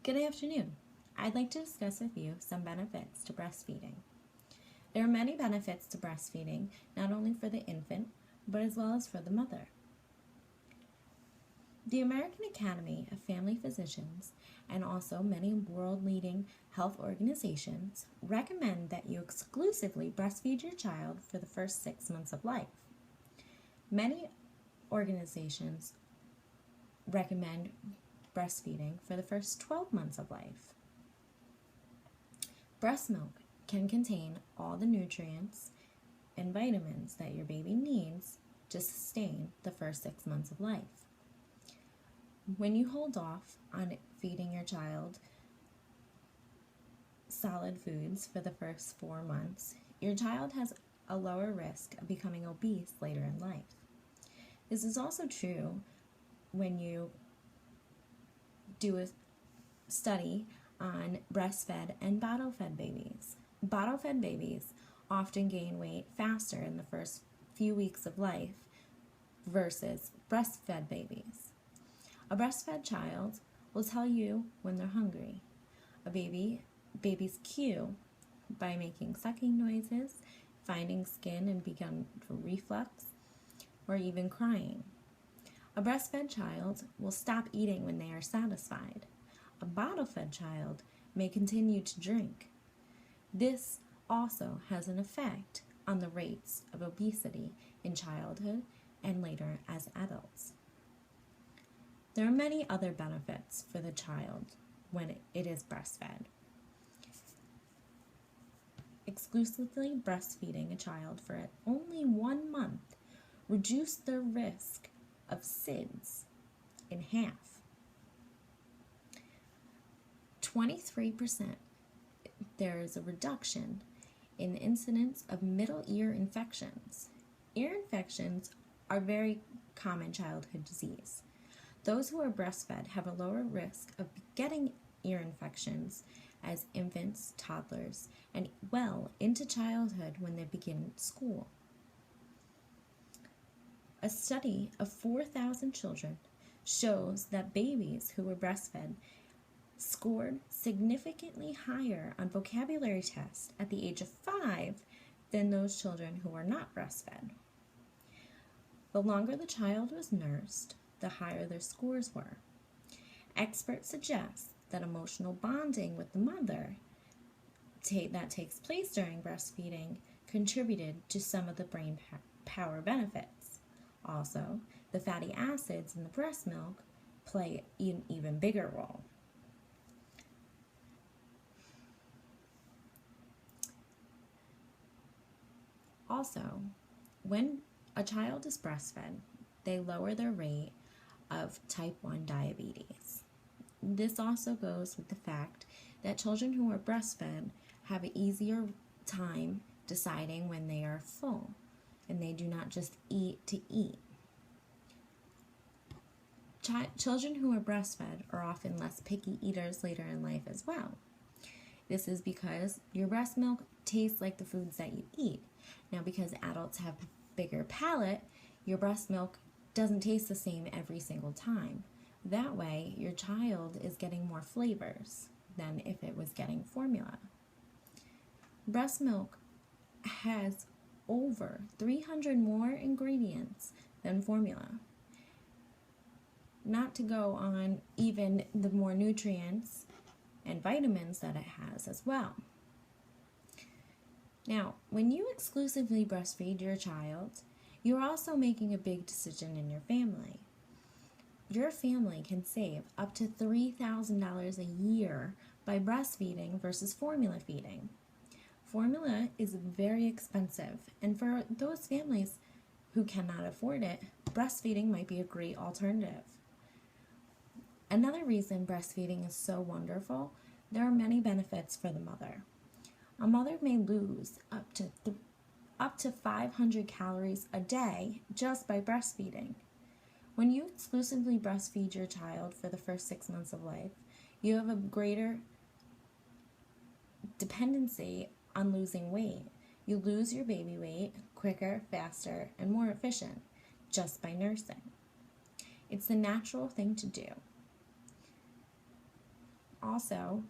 Good afternoon. I'd like to discuss with you some benefits to breastfeeding. There are many benefits to breastfeeding, not only for the infant, but as well as for the mother. The American Academy of Family Physicians and also many world-leading health organizations recommend that you exclusively breastfeed your child for the first 6 months of life. Many organizations recommend breastfeeding for the first 12 months of life. Breast milk can contain all the nutrients and vitamins that your baby needs to sustain the first 6 months of life. When you hold off on feeding your child solid foods for the first 4 months, your child has a lower risk of becoming obese later in life. This is also true when you do a study on breastfed and bottle-fed babies. Bottle-fed babies often gain weight faster in the first few weeks of life versus breastfed babies. A breastfed child will tell you when they're hungry. Babies cue by making sucking noises, finding skin and begin to reflux, or even crying. A breastfed child will stop eating when they are satisfied. A bottle-fed child may continue to drink. This also has an effect on the rates of obesity in childhood and later as adults. There are many other benefits for the child when it is breastfed. Exclusively breastfeeding a child for only 1 month reduced their risk of SIDS in half. 23%, there is a reduction in the incidence of middle ear infections. Ear infections are very common childhood disease. Those who are breastfed have a lower risk of getting ear infections as infants, toddlers, and well into childhood when they begin school. A study of 4,000 children shows that babies who were breastfed scored significantly higher on vocabulary tests at the age of 5 than those children who were not breastfed. The longer the child was nursed, the higher their scores were. Experts suggest that emotional bonding with the mother that takes place during breastfeeding contributed to some of the brain power benefits. Also, the fatty acids in the breast milk play an even bigger role. Also, when a child is breastfed, they lower their rate of type 1 diabetes. This also goes with the fact that children who are breastfed have an easier time deciding when they are full, and they do not just eat to eat. Children who are breastfed are often less picky eaters later in life as well. This is because your breast milk tastes like the foods that you eat. Now, because adults have a bigger palate, your breast milk doesn't taste the same every single time. That way, your child is getting more flavors than if it was getting formula. Breast milk has over 300 more ingredients than formula. Not to go on even the more nutrients and vitamins that it has as well. Now, when you exclusively breastfeed your child, you're also making a big decision in your family. Your family can save up to $3,000 a year by breastfeeding versus formula feeding. Formula is very expensive, and for those families who cannot afford it, breastfeeding might be a great alternative. Another reason breastfeeding is so wonderful, there are many benefits for the mother. A mother may lose up to 500 calories a day just by breastfeeding. When you exclusively breastfeed your child for the first 6 months of life, you have a greater dependency on losing weight. You lose your baby weight quicker, faster, and more efficient just by nursing. It's the natural thing to do. Also,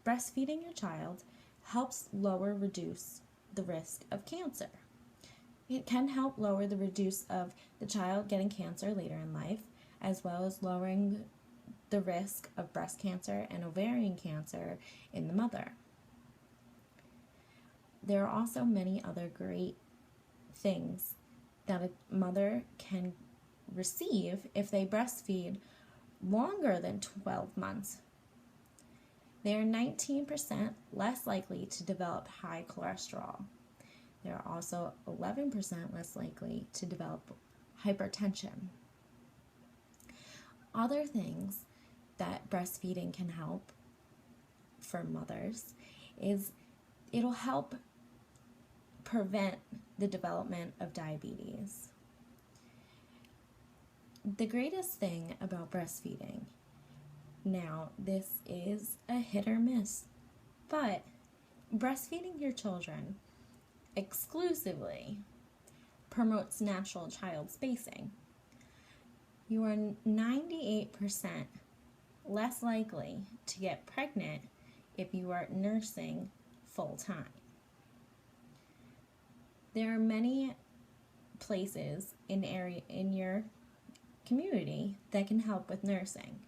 breastfeeding your child helps reduce the risk of cancer. It can help reduce of the child getting cancer later in life, as well as lowering the risk of breast cancer and ovarian cancer in the mother. There are also many other great things that a mother can receive if they breastfeed longer than 12 months. They are 19% less likely to develop high cholesterol. They are also 11% less likely to develop hypertension. Other things that breastfeeding can help for mothers is it'll help prevent the development of diabetes. The greatest thing about breastfeeding, now this is a hit or miss, but breastfeeding your children exclusively promotes natural child spacing. You are 98% less likely to get pregnant if you are nursing full time. There are many places in your community that can help with nursing.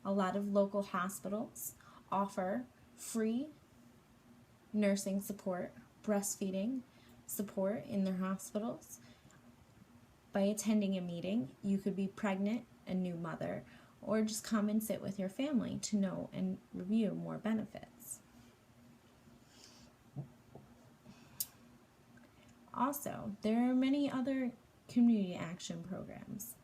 A lot of local hospitals offer free nursing support, breastfeeding support in their hospitals. By attending a meeting, you could be pregnant, a new mother, or just come and sit with your family to know and review more benefits. Also, there are many other community action programs.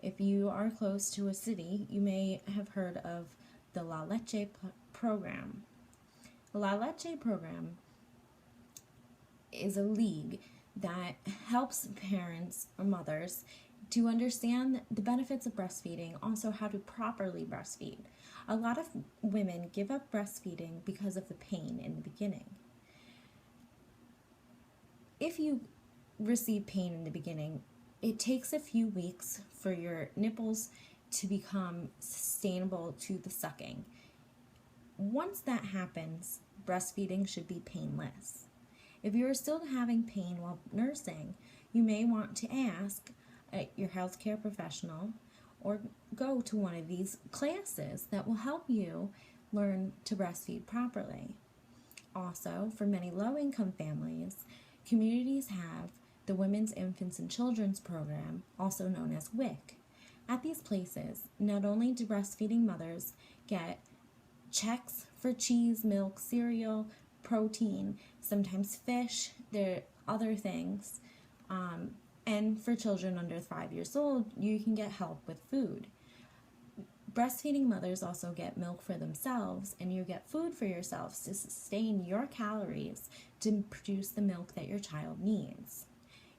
If you are close to a city, you may have heard of the La Leche program. The La Leche program is a league that helps parents or mothers to understand the benefits of breastfeeding, also how to properly breastfeed. A lot of women give up breastfeeding because of the pain in the beginning. If you receive pain in the beginning, it takes a few weeks for your nipples to become sustainable to the sucking. Once that happens, breastfeeding should be painless. If you are still having pain while nursing, you may want to ask your healthcare professional or go to one of these classes that will help you learn to breastfeed properly. Also, for many low-income families, communities have the Women's, Infants, and Children's Program, also known as WIC. At these places, not only do breastfeeding mothers get checks for cheese, milk, cereal, protein, sometimes fish, there are other things, and for children under 5 years old, you can get help with food. Breastfeeding mothers also get milk for themselves, and you get food for yourselves to sustain your calories to produce the milk that your child needs.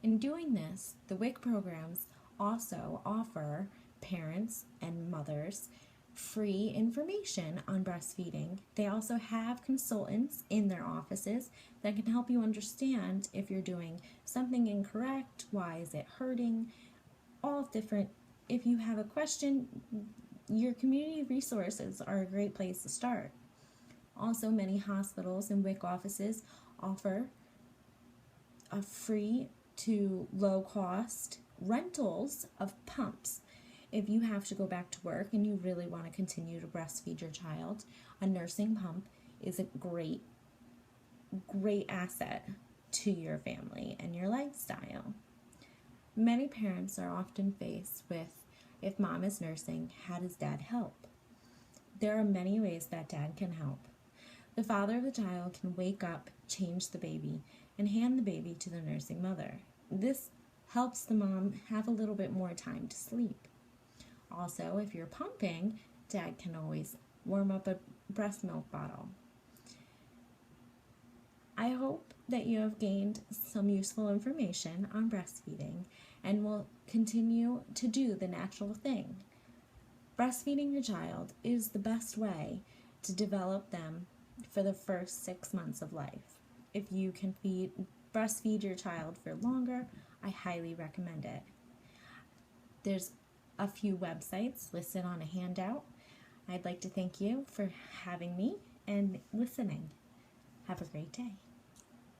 In doing this, the WIC programs also offer parents and mothers free information on breastfeeding. They also have consultants in their offices that can help you understand if you're doing something incorrect, why is it hurting, all different. If you have a question, your community resources are a great place to start. Also, many hospitals and WIC offices offer a free to low-cost rentals of pumps. If you have to go back to work and you really want to continue to breastfeed your child, a nursing pump is a great asset to your family and your lifestyle. Many parents are often faced with, if mom is nursing, how does dad help? There are many ways that dad can help. The father of the child can wake up, change the baby, and hand the baby to the nursing mother. This helps the mom have a little bit more time to sleep. Also, if you're pumping, dad can always warm up a breast milk bottle. I hope that you have gained some useful information on breastfeeding and will continue to do the natural thing. Breastfeeding your child is the best way to develop them for the first 6 months of life. If you can breastfeed your child for longer, I highly recommend it. There's a few websites listed on a handout I'd like to thank you for having me and listening. Have a great day.